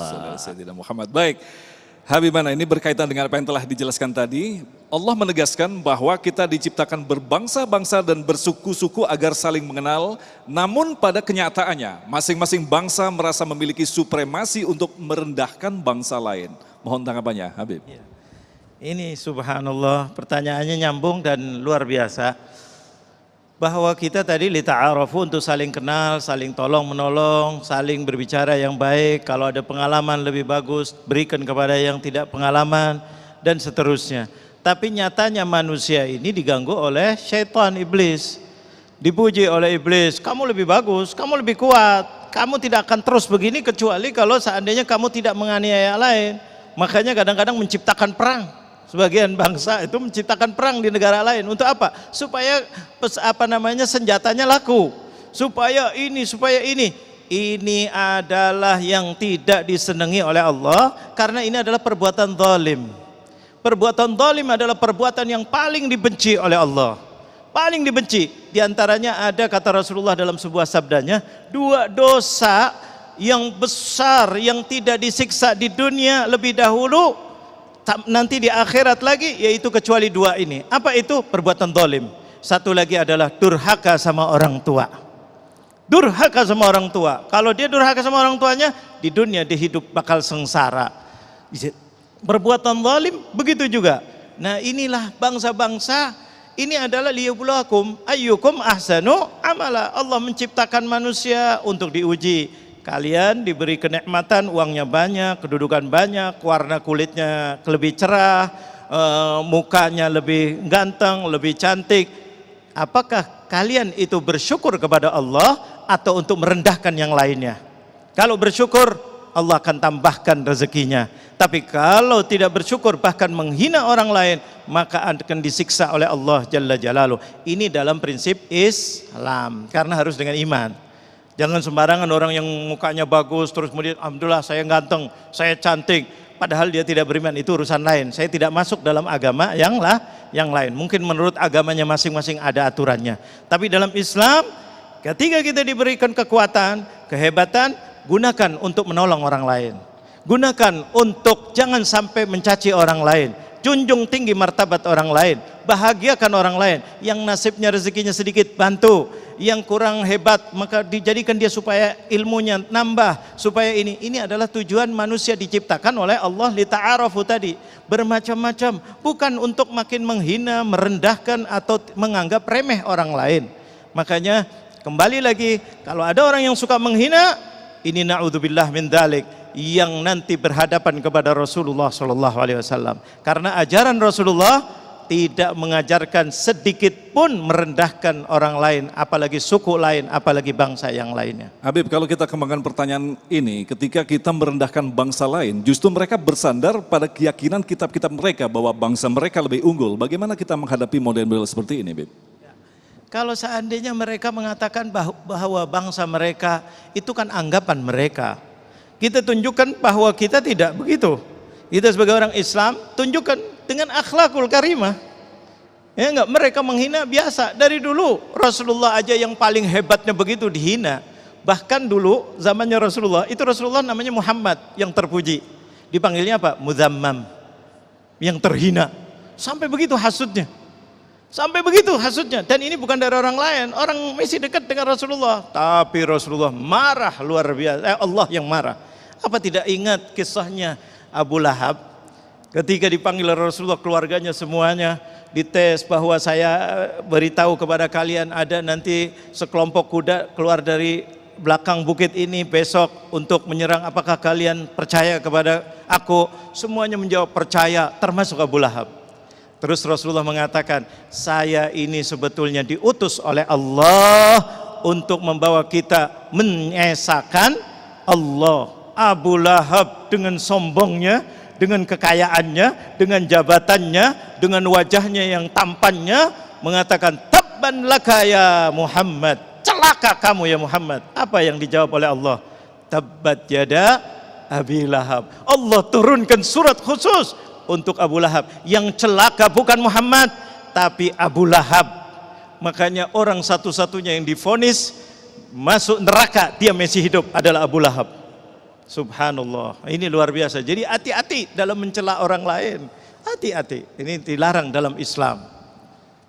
Allahumma shalli ala Muhammad. Baik, Habibana, ini berkaitan dengan apa yang telah dijelaskan tadi. Allah menegaskan bahwa kita diciptakan berbangsa-bangsa dan bersuku-suku agar saling mengenal. Namun pada kenyataannya, masing-masing bangsa merasa memiliki supremasi untuk merendahkan bangsa lain. Mohon tanggapannya, Habib. Ini subhanallah, pertanyaannya nyambung dan luar biasa. Bahwa kita tadi lita'arafu, untuk saling kenal, saling tolong menolong, saling berbicara yang baik. Kalau ada pengalaman lebih bagus, berikan kepada yang tidak pengalaman, dan seterusnya. Tapi nyatanya manusia ini diganggu oleh syaitan, iblis. Dipuji oleh iblis, kamu lebih bagus, kamu lebih kuat, kamu tidak akan terus begini kecuali kalau seandainya kamu tidak menganiaya lain. Makanya kadang-kadang menciptakan perang. Sebagian bangsa itu menciptakan perang di negara lain. Untuk apa? Supaya senjatanya laku. Supaya ini, supaya ini. Ini adalah yang tidak disenangi oleh Allah, karena ini adalah perbuatan zalim. Perbuatan zalim adalah perbuatan yang paling dibenci oleh Allah. Paling dibenci. Di antaranya ada kata Rasulullah dalam sebuah sabdanya, 2 dosa yang besar yang tidak disiksa di dunia lebih dahulu, nanti di akhirat lagi, yaitu kecuali 2 ini. Apa itu? Perbuatan zalim. Satu lagi adalah durhaka sama orang tua. Durhaka sama orang tua. Kalau dia durhaka sama orang tuanya, di dunia dia hidup bakal sengsara. Perbuatan zalim begitu juga. Nah, inilah bangsa-bangsa, ini adalah liyabluwakum ayyukum ahsanu amala. Allah menciptakan manusia untuk diuji. Kalian diberi kenikmatan, uangnya banyak, kedudukan banyak, warna kulitnya lebih cerah, mukanya lebih ganteng, lebih cantik. Apakah kalian itu bersyukur kepada Allah atau untuk merendahkan yang lainnya? Kalau bersyukur, Allah akan tambahkan rezekinya. Tapi kalau tidak bersyukur, bahkan menghina orang lain, maka akan disiksa oleh Allah Jalla Jalaluh. Ini dalam prinsip Islam, karena harus dengan iman. Jangan sembarangan orang yang mukanya bagus terus kemudian alhamdulillah saya ganteng, saya cantik, padahal dia tidak beriman, itu urusan lain. Saya tidak masuk dalam agama yang lain. Mungkin menurut agamanya masing-masing ada aturannya. Tapi dalam Islam, ketika kita diberikan kekuatan, kehebatan, gunakan untuk menolong orang lain. Gunakan untuk jangan sampai mencaci orang lain. Junjung tinggi martabat orang lain, bahagiakan orang lain. Yang nasibnya rezekinya sedikit, bantu. Yang kurang hebat, maka dijadikan dia supaya ilmunya nambah. Supaya ini adalah tujuan manusia diciptakan oleh Allah lita'arafu tadi. Bermacam-macam, bukan untuk makin menghina, merendahkan atau menganggap remeh orang lain. Makanya kembali lagi, kalau ada orang yang suka menghina, ini na'udzubillah min dzalik, yang nanti berhadapan kepada Rasulullah SAW. Karena ajaran Rasulullah tidak mengajarkan sedikit pun merendahkan orang lain, apalagi suku lain, apalagi bangsa yang lainnya. Habib, kalau kita kembangkan pertanyaan ini, ketika kita merendahkan bangsa lain, justru mereka bersandar pada keyakinan kitab-kitab mereka bahwa bangsa mereka lebih unggul. Bagaimana kita menghadapi model-model seperti ini, Habib? Kalau seandainya mereka mengatakan bahwa bangsa mereka itu kan anggapan mereka, kita tunjukkan bahwa kita tidak begitu. Kita sebagai orang Islam tunjukkan dengan akhlakul karimah. Ya enggak, mereka menghina biasa. Dari dulu Rasulullah aja yang paling hebatnya begitu dihina. Bahkan dulu zamannya Rasulullah, itu Rasulullah namanya Muhammad yang terpuji. Dipanggilnya apa? Muzammam, yang terhina. Sampai begitu hasudnya. Sampai begitu hasudnya. Dan ini bukan dari orang lain. Orang masih dekat dengan Rasulullah. Tapi Rasulullah marah luar biasa. Allah yang marah. Apa tidak ingat kisahnya Abu Lahab? Ketika dipanggil Rasulullah, keluarganya semuanya dites bahwa saya beritahu kepada kalian ada nanti sekelompok kuda keluar dari belakang bukit ini besok untuk menyerang, apakah kalian percaya kepada aku? Semuanya menjawab percaya, termasuk Abu Lahab. Terus Rasulullah mengatakan, saya ini sebetulnya diutus oleh Allah untuk membawa kita menyesakan Allah. Abu Lahab dengan sombongnya, dengan kekayaannya, dengan jabatannya, dengan wajahnya yang tampannya, mengatakan, tabban laka ya Muhammad, celaka kamu ya Muhammad. Apa yang dijawab oleh Allah? Tabbat yada Abi Lahab. Allah turunkan surat khusus untuk Abu Lahab. Yang celaka bukan Muhammad, tapi Abu Lahab. Makanya orang satu-satunya yang divonis masuk neraka, dia masih hidup, adalah Abu Lahab. Subhanallah, ini luar biasa. Jadi hati-hati dalam mencela orang lain. Hati-hati, ini dilarang dalam Islam.